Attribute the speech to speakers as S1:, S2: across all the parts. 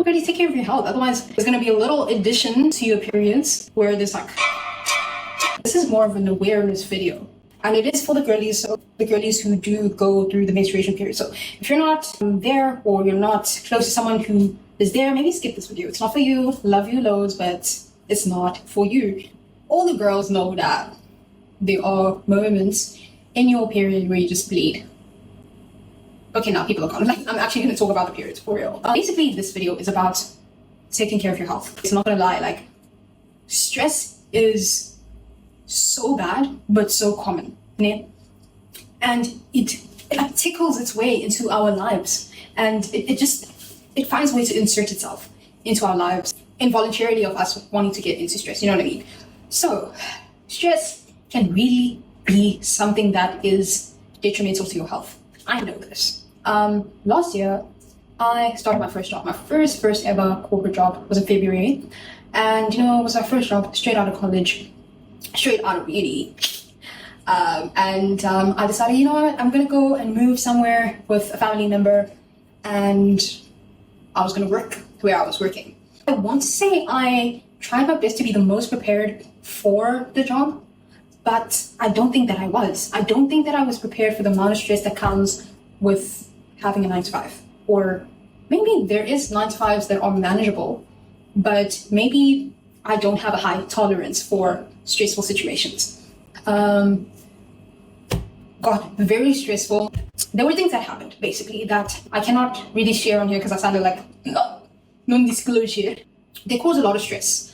S1: already take care of your health. Otherwise, there's going to be a little addition to your periods where there's like, this is more of an awareness video. And it is for the girlies, so the girlies who do go through the menstruation period. So if you're not there or you're not close to someone who is there, maybe skip this video. It's not for you. Love you loads, but it's not for you. All the girls know that there are moments in your period where you just bleed. Okay, now people are gone. I'm actually going to talk about the periods for real. Basically, this video is about taking care of your health. It's not going to lie, like, stress is so bad, but so common. And it like tickles its way into our lives. And it finds a way to insert itself into our lives involuntarily of us wanting to get into stress, you know what I mean? So, stress can really be something that is detrimental to your health. I know this. Last year, I started my first job. My first ever corporate job was in February. And, you know, it was my first job straight out of college, straight out of uni. I decided, you know what, I'm going to go and move somewhere with a family member. And I was going to work where I was working. I want to say I tried my best to be the most prepared for the job, but I don't think that I was. I don't think that I was prepared for the amount of stress that comes with having a 9-to-5. Or maybe there is 9-to-5s that are manageable, but maybe I don't have a high tolerance for stressful situations. Got very stressful. There were things that happened, basically, that I cannot really share on here because I sounded like non-disclosure. They caused a lot of stress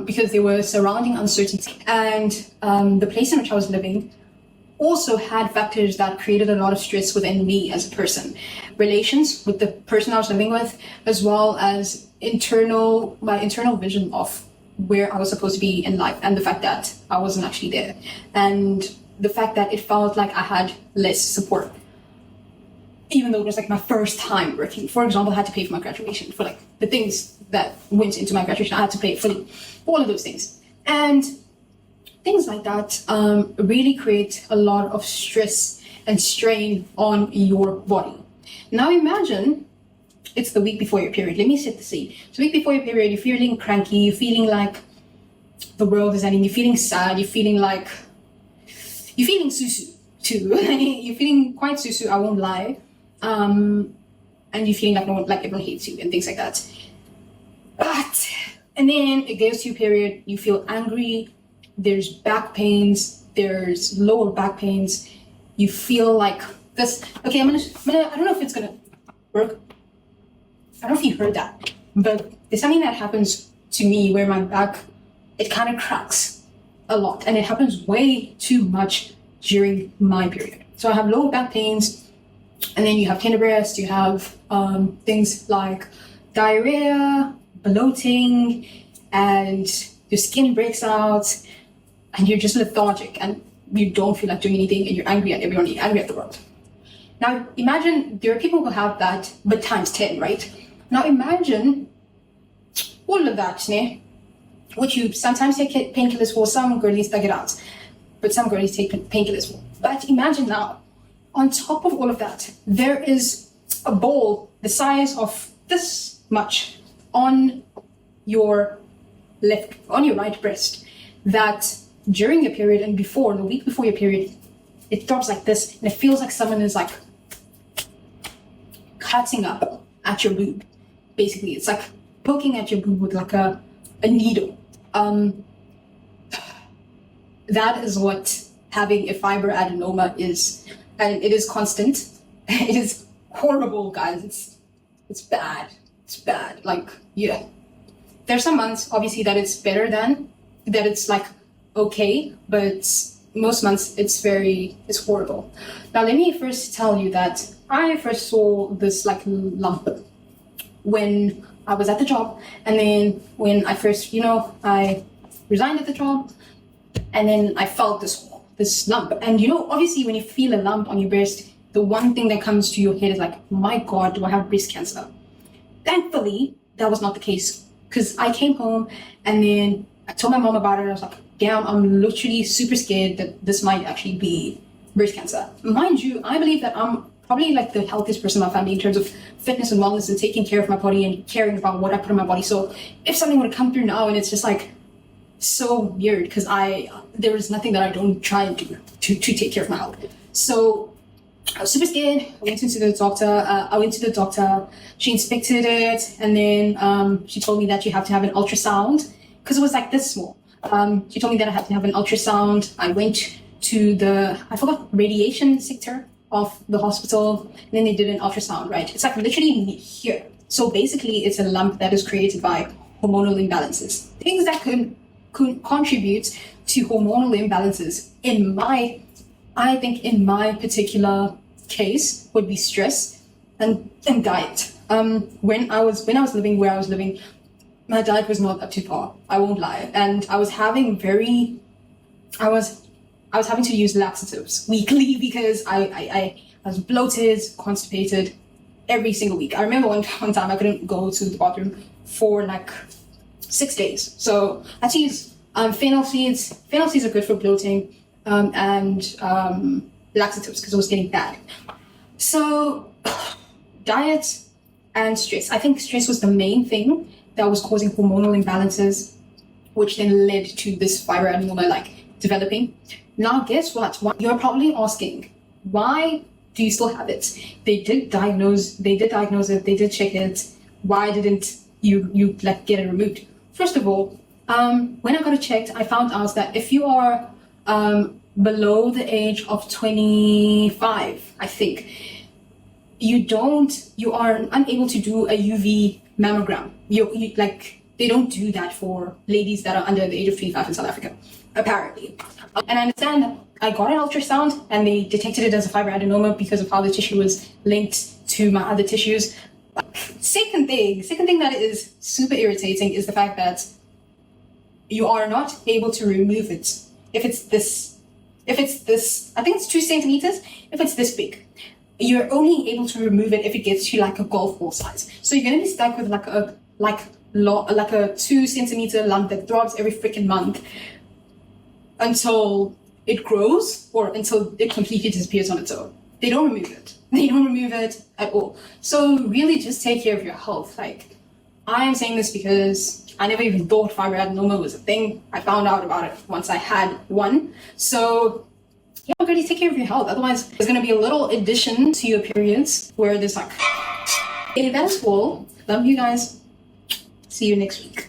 S1: because they were surrounding uncertainty. And the place in which I was living also had factors that created a lot of stress within me as a person. Relations with the person I was living with, as well as my internal vision of where I was supposed to be in life and the fact that I wasn't actually there. And the fact that it felt like I had less support. Even though it was like my first time working. For example, I had to pay for my graduation, for like the things that went into my graduation. I had to pay for all of those things. And things like that really create a lot of stress and strain on your body. Now imagine it's the week before your period. Let me set the scene. It's the week before your period, you're feeling cranky, you're feeling like the world is ending, you're feeling sad, you're feeling susu too. You're feeling quite susu, I won't lie. And you're feeling like everyone hates you and things like that. And then it goes to your period, you feel angry, there's back pains, there's lower back pains, you feel like this. Okay, I don't know if it's gonna work. I don't know if you heard that, but there's something that happens to me where my back, it kind of cracks a lot, and it happens way too much during my period. So I have lower back pains, and then you have tender breast, you have things like diarrhea, bloating, and your skin breaks out, and you're just lethargic, and you don't feel like doing anything, and you're angry at everyone, you're angry at the world. Now imagine there are people who have that, but times 10, right? Now imagine all of that, which you sometimes take painkillers for, some girlies thug it out, but some girlies take painkillers for. But imagine now, on top of all of that, there is a ball the size of this much on your right breast, that during your period and before, the week before your period, it drops like this, and it feels like someone is like cutting up at your boob. Basically, it's like poking at your boob with like a needle. That is what having a fibroadenoma is, and it is constant. It is horrible, guys. It's bad. It's bad. Like, yeah. There's some months, obviously, that it's better than, that it's like okay, but most months it's horrible. Now, let me first tell you that I first saw this like lump when I was at the job, and then when I first, I resigned at the job, and then I felt this lump. And obviously when you feel a lump on your breast, the one thing that comes to your head is like, my God, do I have breast cancer? Thankfully, that was not the case, because I came home and then I told my mom about it. I was like, damn, I'm literally super scared that this might actually be breast cancer. Mind you, I believe that I'm probably like the healthiest person in my family in terms of fitness and wellness and taking care of my body and caring about what I put in my body. So if something would come through now and it's just like so weird because there is nothing that I don't try and do to take care of my health. So I was super scared. I went to the doctor. She inspected it, and then she told me that you have to have an ultrasound because it was like this small. She told me that I had to have an ultrasound. I went to I forgot, radiation sector of the hospital, and then they did an ultrasound, right? It's like literally here. So basically, it's a lump that is created by hormonal imbalances. Things that could contribute to hormonal imbalances I think in my particular case would be stress and diet. When I was living where I was living, my diet was not up to par. I won't lie, and I was having to use laxatives weekly because I was bloated, constipated every single week. I remember one time I couldn't go to the bathroom for like 6 days. So I had to use fennel seeds. Fennel seeds are good for bloating. And laxatives because it was getting bad. So diet and stress. I think stress was the main thing that was causing hormonal imbalances, which then led to this fibroadenoma like developing. Now guess what? You're probably asking, why do you still have it? They did diagnose it, they did check it. Why didn't you like get it removed? First of all, when I got it checked, I found out that if you are below the age of 25, I think, you are unable to do a UV mammogram. They don't do that for ladies that are under the age of 25 in South Africa, apparently. And I understand that I got an ultrasound and they detected it as a fibroadenoma because of how the tissue was linked to my other tissues. Second thing that is super irritating is the fact that you are not able to remove it. If it's this, I think it's 2 centimeters. If it's this big, you're only able to remove it if it gets to like a golf ball size. So you're gonna be stuck with like a 2 centimeter lump that throbs every freaking month until it grows or until it completely disappears on its own. They don't remove it. They don't remove it at all. So really, just take care of your health. Like, I am saying this because I never even thought fibroadenoma was a thing. I found out about it once I had one. So yeah, already take care of your health. Otherwise, there's going to be a little addition to your periods where there's like, okay, that's all. Love you guys. See you next week.